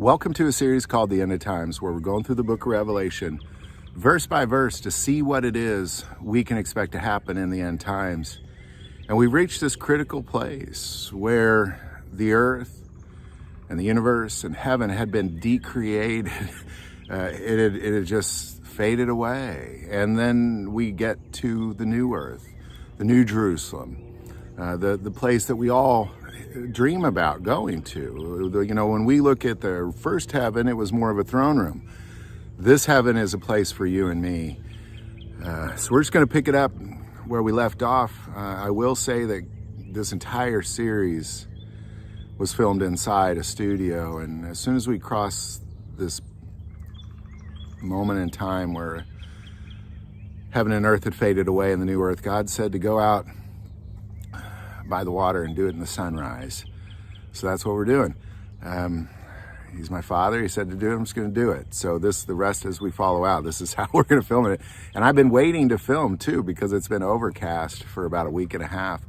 Welcome to a series called The End of Times, where we're going through the book of Revelation, verse by verse, to see what it is we can expect to happen in the end times. And we've reached this critical place where the earth and the universe and heaven had been decreated. It had just faded away. And then we get to the new earth, the new Jerusalem, the place that we all dream about going to. You know, when we look at the first heaven, it was more of a throne room. This heaven is a place for you and me. So we're just going to pick it up where we left off. I will say that this entire series was filmed inside a studio, and as soon as we cross this moment in time where heaven and earth had faded away in the new earth, God said to go out by the water and do it in the sunrise. So that's what we're doing. He's my father. He said to do it. I'm just going to do it. So the rest as we follow out, this is how we're going to film it. And I've been waiting to film too, because it's been overcast for about a week and a half.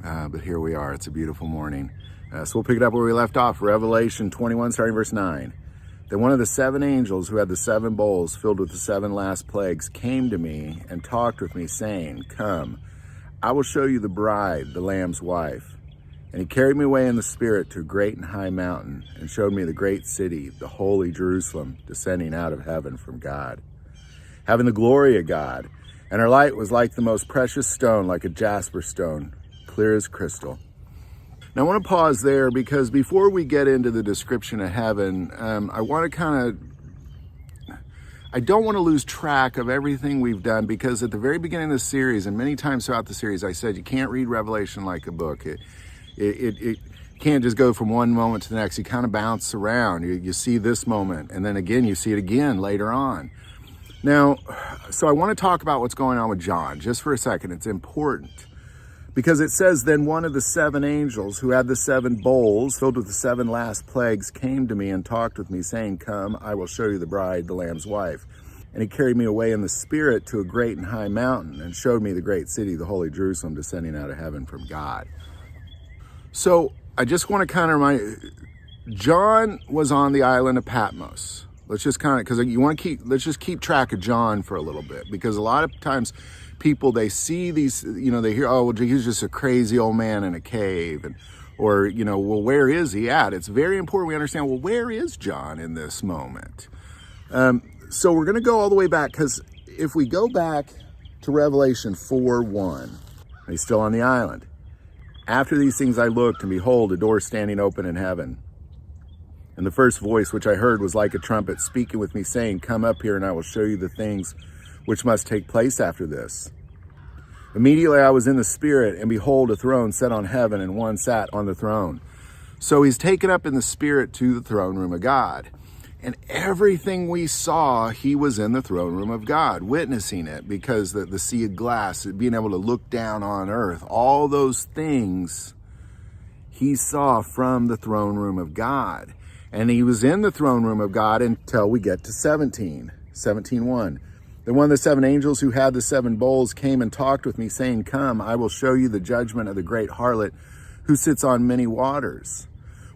But here we are. It's a beautiful morning. So we'll pick it up where we left off. Revelation 21, starting verse 9. Then one of the seven angels who had the seven bowls filled with the seven last plagues came to me and talked with me, saying, "Come, I will show you the bride, the Lamb's wife." And he carried me away in the spirit to a great and high mountain, and showed me the great city, the holy Jerusalem, descending out of heaven from God, having the glory of God. And her light was like the most precious stone, like a jasper stone, clear as crystal. Now I want to pause there, because before we get into the description of heaven, I don't want to lose track of everything we've done, because at the very beginning of the series, and many times throughout the series, I said you can't read Revelation like a book. It can't just go from one moment to the next. You kind of bounce around. You see this moment, and then again, you see it again later on. Now, so I want to talk about what's going on with John just for a second. It's important, because it says, then one of the seven angels who had the seven bowls filled with the seven last plagues came to me and talked with me, saying, "Come, I will show you the bride, the Lamb's wife." And he carried me away in the spirit to a great and high mountain, and showed me the great city, the holy Jerusalem, descending out of heaven from God. So I just want to kind of remind you, John was on the island of Patmos. Let's just kind of, because let's just keep track of John for a little bit, because a lot of times people, they see these, they hear, oh, well, he's just a crazy old man in a cave, or, well, where is he at? It's very important we understand, well, where is John in this moment? So we're going to go all the way back, because if we go back to Revelation 4:1, he's still on the island. After these things I looked, and behold, a door standing open in heaven. And the first voice which I heard was like a trumpet speaking with me, saying, "Come up here, and I will show you the things which must take place after this." Immediately I was in the spirit, and behold, a throne set on heaven, and one sat on the throne. So he's taken up in the spirit to the throne room of God. And everything we saw, he was in the throne room of God, witnessing it, because the sea of glass, being able to look down on earth, all those things he saw from the throne room of God. And he was in the throne room of God until we get to 17:1. Then one of the seven angels who had the seven bowls came and talked with me, saying, "Come, I will show you the judgment of the great harlot who sits on many waters,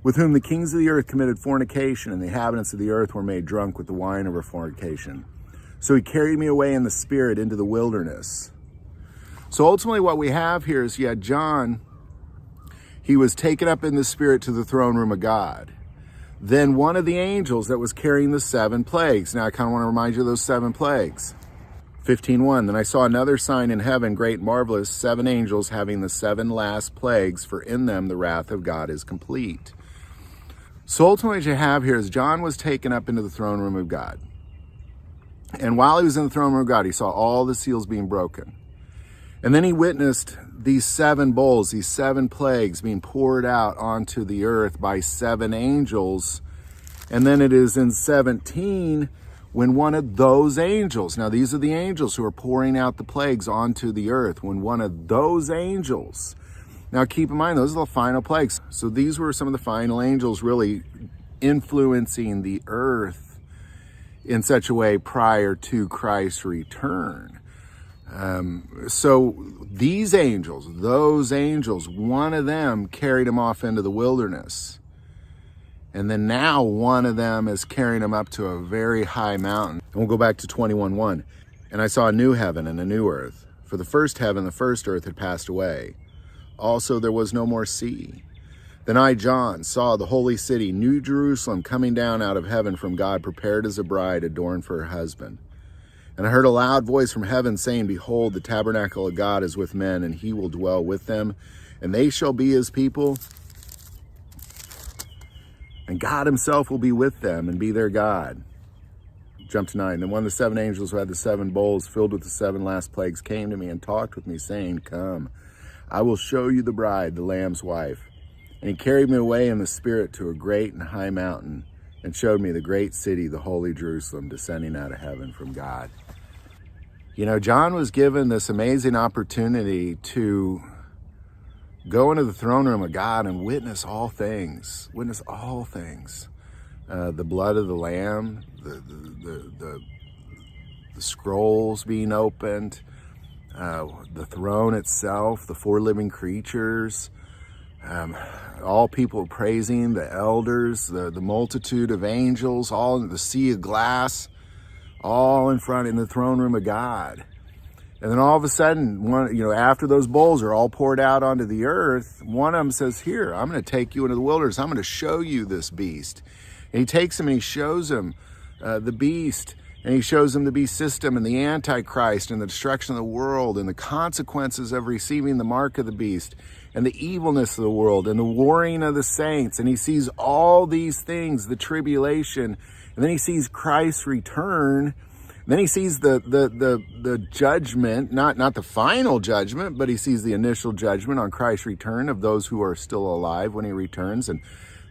with whom the kings of the earth committed fornication, and the inhabitants of the earth were made drunk with the wine of her fornication." So he carried me away in the spirit into the wilderness. So ultimately what we have here is, John, he was taken up in the spirit to the throne room of God. Then one of the angels that was carrying the seven plagues. Now I kind of want to remind you of those seven plagues. 15:1, then I saw another sign in heaven, great and marvelous, seven angels having the seven last plagues, for in them the wrath of God is complete. So ultimately what you have here is John was taken up into the throne room of God. And while he was in the throne room of God, he saw all the seals being broken. And then he witnessed these seven bowls, these seven plagues being poured out onto the earth by seven angels. And then it is in 17 when one of those angels, now these are the angels who are pouring out the plagues onto the earth, when one of those angels, now keep in mind, those are the final plagues. So these were some of the final angels really influencing the earth in such a way prior to Christ's return. So these angels, those angels, one of them carried him off into the wilderness. And then now one of them is carrying him up to a very high mountain. And we'll go back to 21:1. And I saw a new heaven and a new earth. For the first heaven, the first earth had passed away. Also there was no more sea. Then I, John, saw the holy city, New Jerusalem, coming down out of heaven from God, prepared as a bride adorned for her husband. And I heard a loud voice from heaven saying, Behold, the tabernacle of God is with men, and he will dwell with them, and they shall be his people. And God himself will be with them and be their God. Jump to 9. Then one of the 7 angels who had the 7 bowls filled with the 7 last plagues came to me and talked with me, saying, Come, I will show you the bride, the Lamb's wife. And he carried me away in the spirit to a great and high mountain and showed me the great city, the holy Jerusalem, descending out of heaven from God. You know, John was given this amazing opportunity to go into the throne room of God and witness all things. Witness all things. The blood of the Lamb, the scrolls being opened, the throne itself, the 4 living creatures, all people praising, the elders, the multitude of angels, all in the sea of glass, all in front in the throne room of God. And then all of a sudden, after those bowls are all poured out onto the earth, one of them says, Here, I'm going to take you into the wilderness. I'm going to show you this beast. And he takes him and he shows him the beast. And he shows him the beast system and the Antichrist and the destruction of the world and the consequences of receiving the mark of the beast and the evilness of the world and the warring of the saints. And he sees all these things, the tribulation. And then he sees Christ's return. Then he sees the judgment, not the final judgment, but he sees the initial judgment on Christ's return of those who are still alive when he returns, and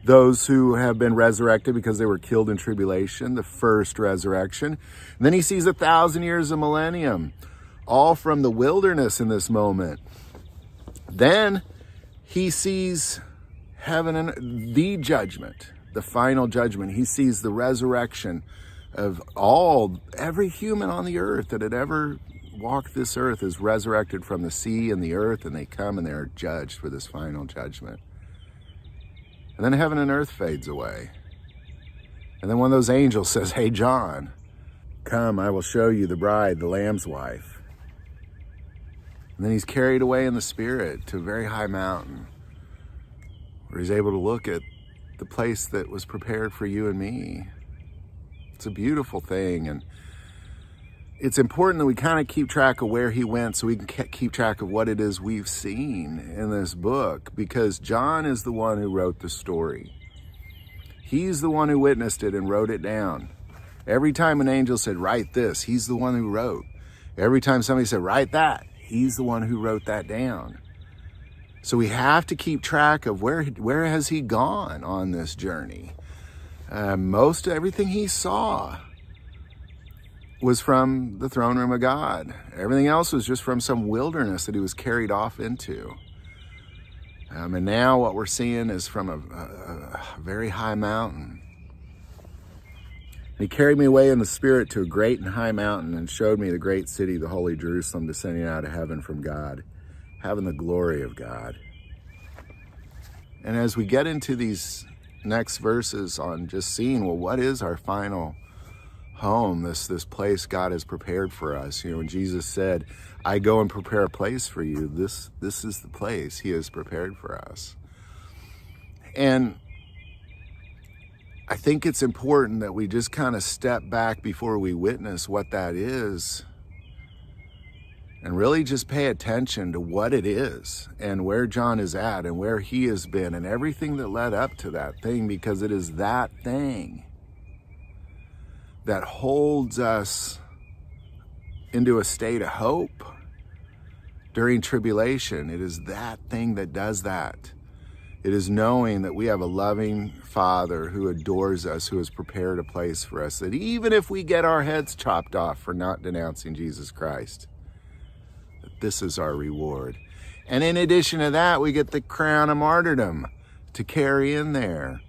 those who have been resurrected because they were killed in tribulation, the first resurrection. And then he sees 1,000 years of millennium, all from the wilderness in this moment. Then he sees heaven and the judgment, the final judgment. He sees the resurrection of every human on the earth that had ever walked this earth is resurrected from the sea and the earth, and they come and they are judged for this final judgment. And then heaven and earth fades away. And then one of those angels says, Hey, John, come, I will show you the bride, the Lamb's wife. And then he's carried away in the spirit to a very high mountain where he's able to look at the place that was prepared for you and me. It's a beautiful thing. And it's important that we kind of keep track of where he went so we can keep track of what it is we've seen in this book, because John is the one who wrote the story. He's the one who witnessed it and wrote it down. Every time an angel said, write this, he's the one who wrote. Every time somebody said, write that, he's the one who wrote that down. So we have to keep track of where has he gone on this journey. Most everything he saw was from the throne room of God. Everything else was just from some wilderness that he was carried off into. And now what we're seeing is from a very high mountain. And he carried me away in the spirit to a great and high mountain and showed me the great city, the holy Jerusalem, descending out of heaven from God, having the glory of God. And as we get into these next verses on just seeing, well, what is our final home, this place God has prepared for us? When Jesus said, I go and prepare a place for you, this is the place he has prepared for us. And I think it's important that we just kind of step back before we witness what that is and really just pay attention to what it is and where John is at and where he has been and everything that led up to that thing, because it is that thing that holds us into a state of hope during tribulation. It is that thing that does that. It is knowing that we have a loving Father who adores us, who has prepared a place for us, that even if we get our heads chopped off for not denouncing Jesus Christ, that this is our reward. And in addition to that, we get the crown of martyrdom to carry in there.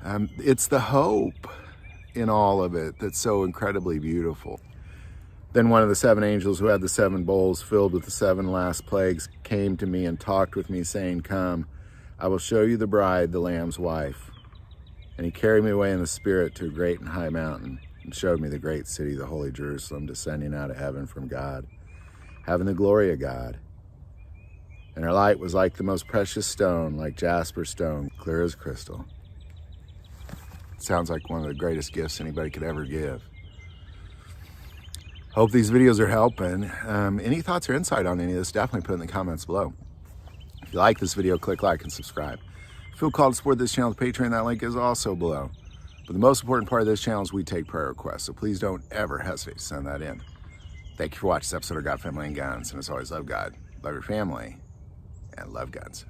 It's the hope in all of it that's so incredibly beautiful. Then one of the 7 angels who had the 7 bowls filled with the 7 last plagues came to me and talked with me, saying, Come, I will show you the bride, the Lamb's wife. And he carried me away in the spirit to a great and high mountain, and showed me the great city, the holy Jerusalem, descending out of heaven from God, having the glory of God. And her light was like the most precious stone, like jasper stone, clear as crystal. Sounds like one of the greatest gifts anybody could ever give. Hope these videos are helping. Any thoughts or insight on any of this, definitely put in the comments below. If you like this video, click like and subscribe. If you feel called to support this channel with Patreon, that link is also below. But the most important part of this channel is we take prayer requests, so please don't ever hesitate to send that in. Thank you for watching this episode of God, Family, and Guns. And as always, love God, love your family, and love guns.